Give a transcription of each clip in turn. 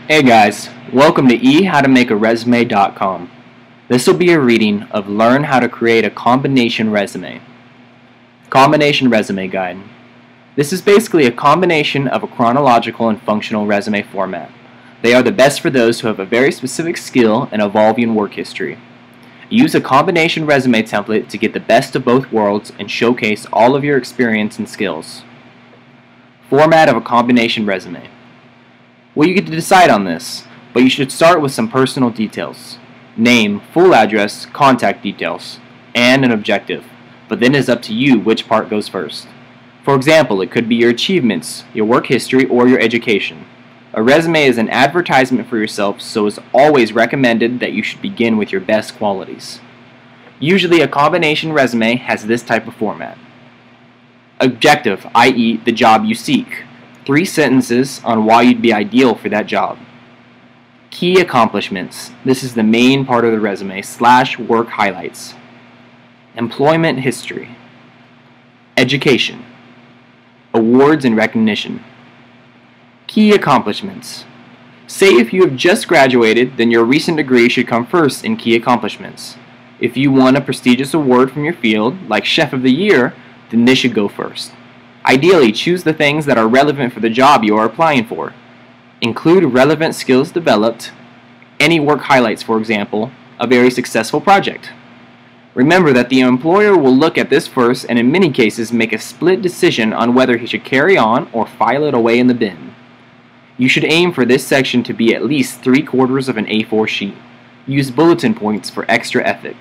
Hey guys, welcome to Resume.com. This will be a reading of Learn How to Create a Combination Resume. Combination Resume Guide. This is basically a combination of a chronological and functional resume format. They are the best for those who have a very specific skill and evolving work history. Use a combination resume template to get the best of both worlds and showcase all of your experience and skills. Format of a combination resume. Well, you get to decide on this, but you should start with some personal details. Name, full address, contact details, and an objective. But then it's up to you which part goes first. For example, it could be your achievements, your work history, or your education. A resume is an advertisement for yourself, so it's always recommended that you should begin with your best qualities. Usually a combination resume has this type of format. Objective, i.e. the job you seek. 3 sentences on why you'd be ideal for that job. Key accomplishments. This is the main part of the resume / work highlights. Employment history. Education. Awards and recognition. Key accomplishments. Say if you have just graduated, then your recent degree should come first in key accomplishments. If you won a prestigious award from your field, like Chef of the Year, then this should go first. Ideally, choose the things that are relevant for the job you are applying for. Include relevant skills developed, any work highlights, for example, a very successful project. Remember that the employer will look at this first and in many cases make a split decision on whether he should carry on or file it away in the bin. You should aim for this section to be at least 3/4 of an A4 sheet. Use bulletin points for extra effort.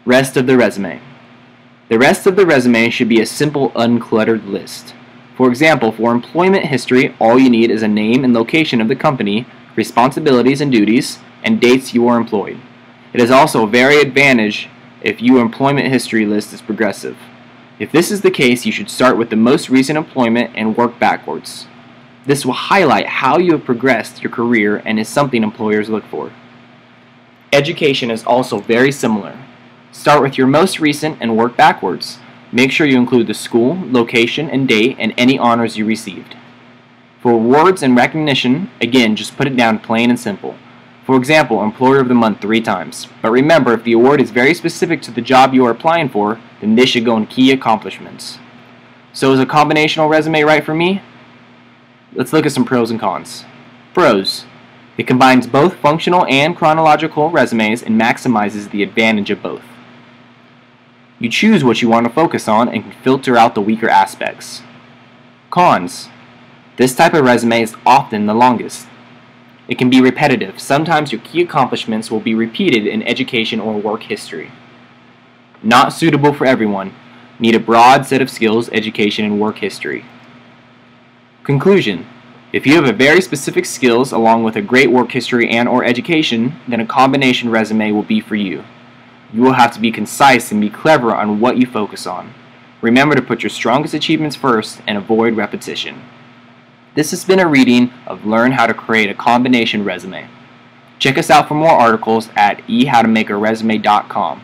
Rest of the resume. The rest of the resume should be a simple, uncluttered list. For example, for employment history, all you need is a name and location of the company, responsibilities and duties, and dates you were employed. It is also a very advantage if your employment history list is progressive. If this is the case, you should start with the most recent employment and work backwards. This will highlight how you have progressed your career and is something employers look for. Education is also very similar. Start with your most recent and work backwards. Make sure you include the school, location, and date, and any honors you received. For awards and recognition, again, just put it down plain and simple. For example, Employer of the Month 3 times. But remember, if the award is very specific to the job you are applying for, then this should go in key accomplishments. So is a combinational resume right for me? Let's look at some pros and cons. Pros. It combines both functional and chronological resumes and maximizes the advantage of both. You choose what you want to focus on and can filter out the weaker aspects. Cons. This type of resume is often the longest. It can be repetitive. Sometimes your key accomplishments will be repeated in education or work history. Not suitable for everyone. Need a broad set of skills, education, and work history. Conclusion. If you have a very specific skills along with a great work history and/or education, then a combination resume will be for you. You will have to be concise and be clever on what you focus on. Remember to put your strongest achievements first and avoid repetition. This has been a reading of Learn How to Create a Combination Resume. Check us out for more articles at howtomakearesume.com.